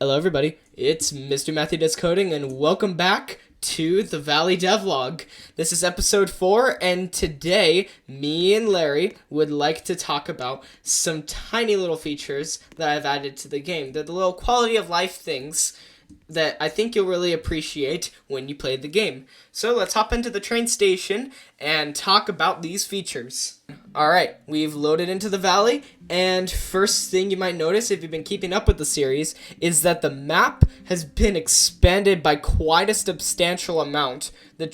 Hello everybody, it's Mr. Matthew Does Coding and welcome back to the Valley Devlog. This is episode 4 and today me and Larry would like to talk about some tiny little features that I've added to the game. They're the little quality of life things that I think you'll really appreciate when you play the game. So let's hop into the train station and talk about these features. Alright, we've loaded into the valley, and first thing you might notice if you've been keeping up with the series is that the map has been expanded by quite a substantial amount. The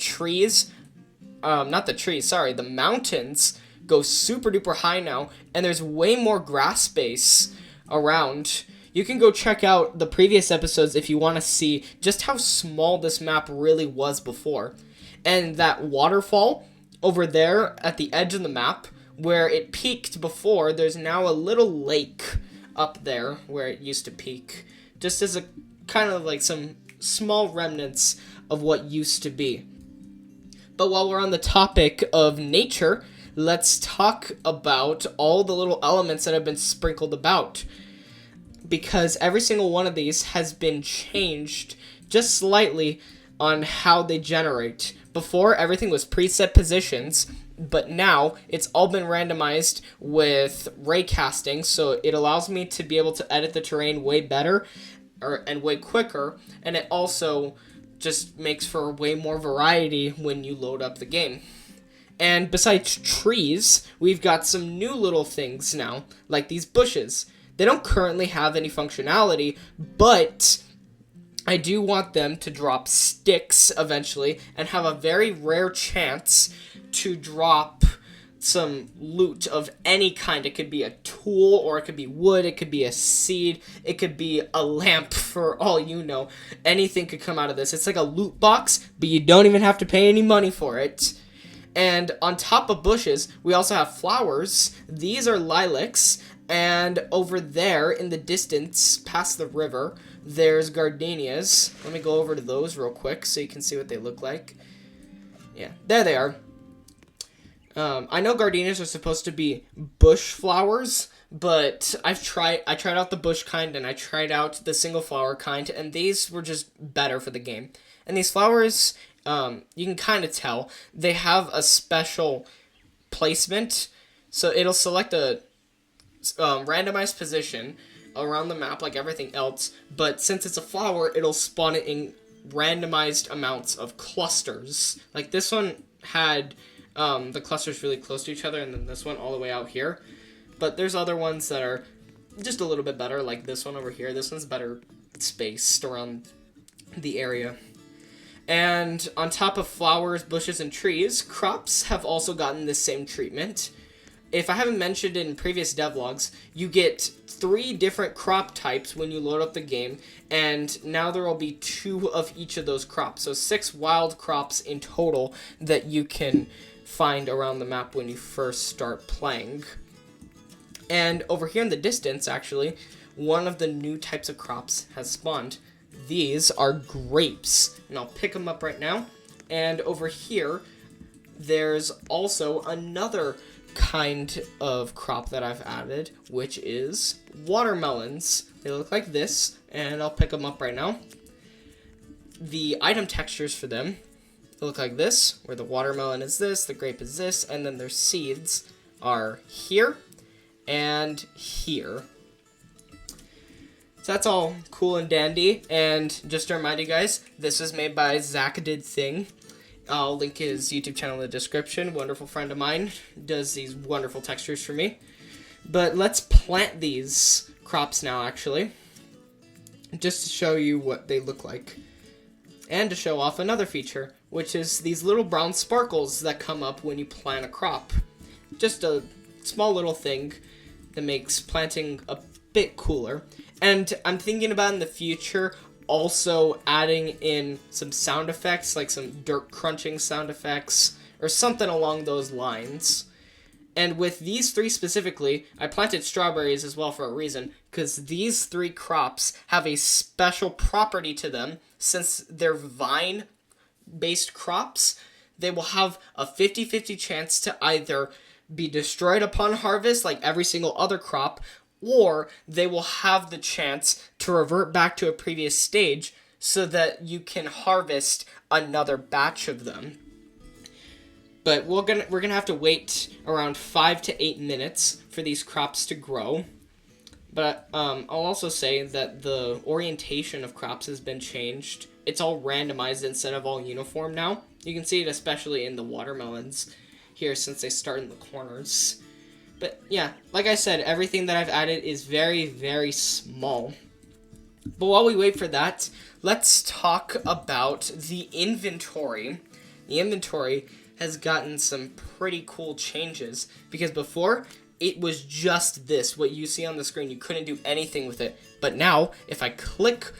mountains go super duper high now, and there's way more grass space around. You can go check out the previous episodes if you want to see just how small this map really was before. And that waterfall over there at the edge of the map, where it peaked before, there's now a little lake up there where it used to peak. Just as a kind of like some small remnants of what used to be. But while we're on the topic of nature, let's talk about all the little elements that have been sprinkled about. Because every single one of these has been changed just slightly on how they generate. Before, everything was preset positions, but now it's all been randomized with raycasting, so it allows me to be able to edit the terrain way better and way quicker, and it also just makes for way more variety when you load up the game. And besides trees, we've got some new little things now, like these bushes. They don't currently have any functionality, but I do want them to drop sticks eventually and have a very rare chance to drop some loot of any kind. It could be a tool, or it could be wood, it could be a seed, it could be a lamp, for all you know. Anything could come out of this. It's like a loot box, but you don't even have to pay any money for it. And on top of bushes, we also have flowers. These are lilacs. And over there in the distance, past the river, there's gardenias. Let me go over to those real quick so you can see what they look like. Yeah, there they are. I know gardenias are supposed to be bush flowers, but I tried out the bush kind and I tried out the single flower kind, and these were just better for the game. And these flowers, you can kind of tell, they have a special placement, so it'll select a randomized position around the map like everything else, but since it's a flower, it'll spawn it in randomized amounts of clusters. Like this one had the clusters really close to each other, and then this one all the way out here. But there's other ones that are just a little bit better, like this one over here. This one's better spaced around the area. And on top of flowers, bushes, and trees, crops have also gotten the same treatment. If I haven't mentioned in previous devlogs, you get 3 different crop types when you load up the game, and now there will be 2 of each of those crops. So 6 wild crops in total that you can find around the map when you first start playing. And over here in the distance, actually, one of the new types of crops has spawned. These are grapes, and I'll pick them up right now. And over here, there's also another kind of crop that I've added, which is watermelons. They look like this, and I'll pick them up right now. The item textures for them look like this, where the watermelon is this, the grape is this, and then their seeds are here and here. So that's all cool and dandy, and just to remind you guys, this is made by Zach Did Thing. I'll link his YouTube channel in the description. Wonderful friend of mine does these wonderful textures for me. But let's plant these crops now, actually, just to show you what they look like. And to show off another feature, which is these little brown sparkles that come up when you plant a crop. Just a small little thing that makes planting a bit cooler. And I'm thinking about in the future also adding in some sound effects, like some dirt crunching sound effects, or something along those lines. And with these 3 specifically, I planted strawberries as well for a reason, because these 3 crops have a special property to them. Since they're vine-based crops, they will have a 50-50 chance to either be destroyed upon harvest, like every single other crop, or they will have the chance to revert back to a previous stage so that you can harvest another batch of them. But we're gonna have to wait around 5 to 8 minutes for these crops to grow. But I'll also say that the orientation of crops has been changed. It's all randomized instead of all uniform now. You can see it especially in the watermelons here since they start in the corners. But yeah, like I said, everything that I've added is very, very small. But while we wait for that, let's talk about the inventory. The inventory has gotten some pretty cool changes because before it was just this, what you see on the screen. You couldn't do anything with it. But now, if I click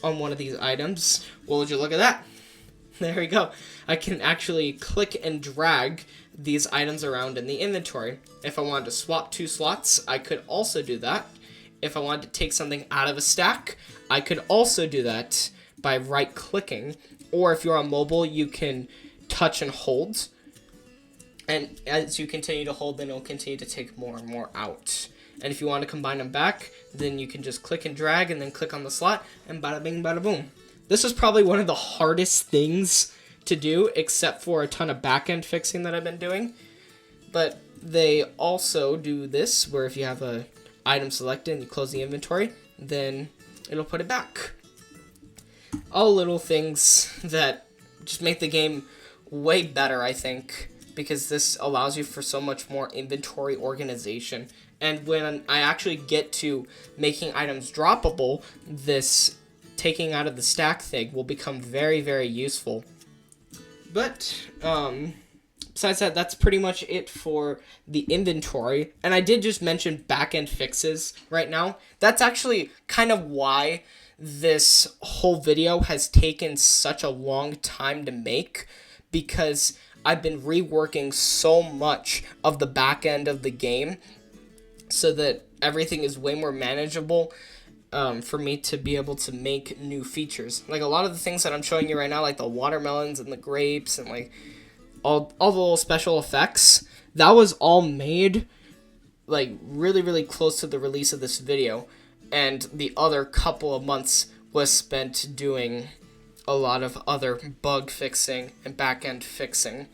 on one of these items, well, would you look at that? There we go. I can actually click and drag these items around in the inventory. If I wanted to swap 2 slots, I could also do that. If I wanted to take something out of a stack, I could also do that by right-clicking. Or if you're on mobile, you can touch and hold. And as you continue to hold, then it'll continue to take more and more out. And if you want to combine them back, then you can just click and drag and then click on the slot and bada bing, bada boom. This is probably one of the hardest things to do, except for a ton of back-end fixing that I've been doing. But they also do this, where if you have a item selected and you close the inventory, then it'll put it back. All little things that just make the game way better, I think, because this allows you for so much more inventory organization. And when I actually get to making items droppable, this taking out of the stack thing will become very, very useful. But besides that, that's pretty much it for the inventory. And I did just mention back-end fixes right now. That's actually kind of why this whole video has taken such a long time to make, because I've been reworking so much of the back end of the game so that everything is way more manageable for me to be able to make new features. Like a lot of the things that I'm showing you right now, like the watermelons and the grapes and like all the little special effects, that was all made like really, really close to the release of this video. And the other couple of months was spent doing a lot of other bug fixing and back-end fixing.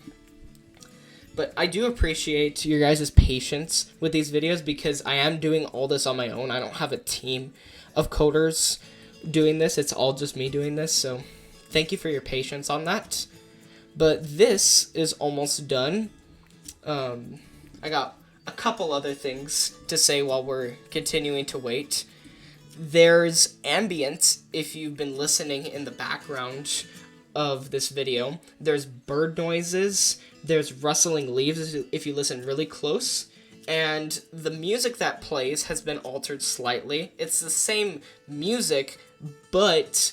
But I do appreciate your guys' patience with these videos because I am doing all this on my own. I don't have a team of coders doing this. It's all just me doing this. So thank you for your patience on that. But this is almost done. I got a couple other things to say while we're continuing to wait. There's ambient, if you've been listening in the background of this video. There's bird noises. There's rustling leaves if you listen really close. And the music that plays has been altered slightly. It's the same music, but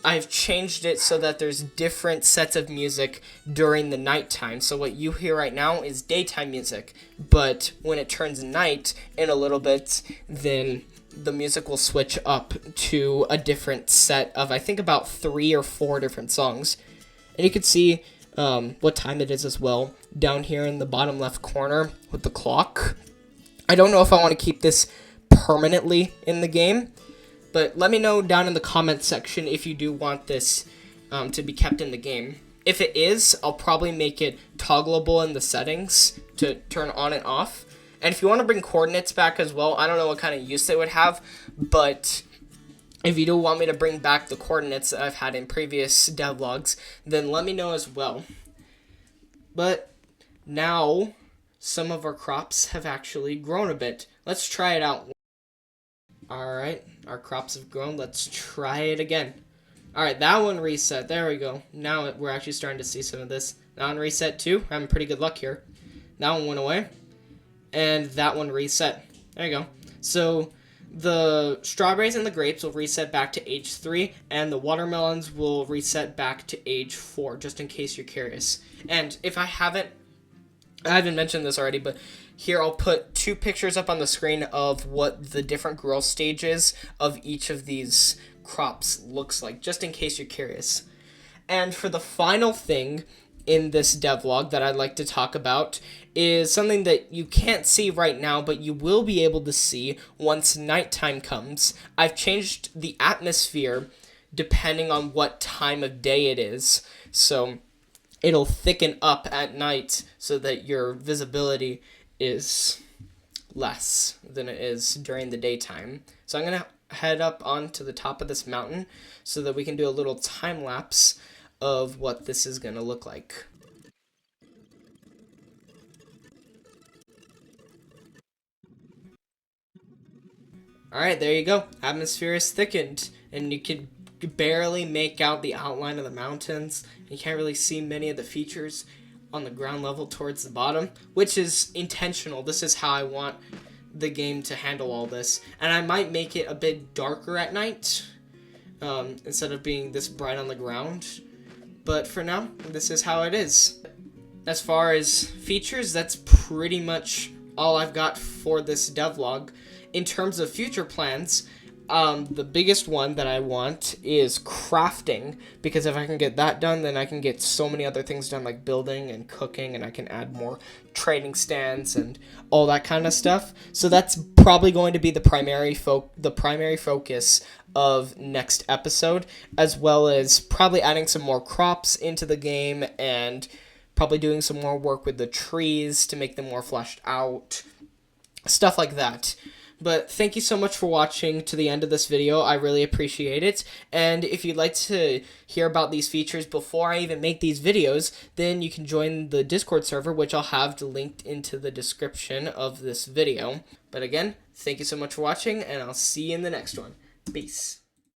I've changed it so that there's different sets of music during the nighttime. So what you hear right now is daytime music, but when it turns night in a little bit, then the music will switch up to a different set of, I think, about 3 or 4 different songs. And you can see what time it is as well down here in the bottom left corner with the clock. I don't know if I want to keep this permanently in the game, but let me know down in the comment section if you do want this to be kept in the game. If it is, I'll probably make it toggleable in the settings to turn on and off. And if you want to bring coordinates back as well, I don't know what kind of use they would have, but if you do want me to bring back the coordinates that I've had in previous devlogs, then let me know as well. But now some of our crops have actually grown a bit. Let's try it out. Alright, our crops have grown. Let's try it again. Alright, that one reset. There we go. Now we're actually starting to see some of this. That one reset too. Having pretty good luck here. That one went away. And that one reset. There you go. So the strawberries and the grapes will reset back to age 3, and the watermelons will reset back to age 4, just in case you're curious. And if I haven't mentioned this already, but here I'll put 2 pictures up on the screen of what the different growth stages of each of these crops looks like, just in case you're curious. And for the final thing in this devlog that I'd like to talk about is something that you can't see right now, but you will be able to see once nighttime comes. I've changed the atmosphere depending on what time of day it is, so it'll thicken up at night so that your visibility is less than it is during the daytime. So I'm going to head up onto the top of this mountain so that we can do a little time lapse of what this is going to look like. Alright, there you go. Atmosphere is thickened, and you can barely make out the outline of the mountains. You can't really see many of the features on the ground level towards the bottom, which is intentional. This is how I want the game to handle all this. And I might make it a bit darker at night, instead of being this bright on the ground. But for now, this is how it is. As far as features, that's pretty much all I've got for this devlog. In terms of future plans, the biggest one that I want is crafting, because if I can get that done, then I can get so many other things done, like building and cooking, and I can add more trading stands and all that kind of stuff. So that's probably going to be the primary focus of next episode, as well as probably adding some more crops into the game and probably doing some more work with the trees to make them more fleshed out, stuff like that. But thank you so much for watching to the end of this video. I really appreciate it. And if you'd like to hear about these features before I even make these videos, then you can join the Discord server, which I'll have linked into the description of this video. But again, thank you so much for watching, and I'll see you in the next one. Peace.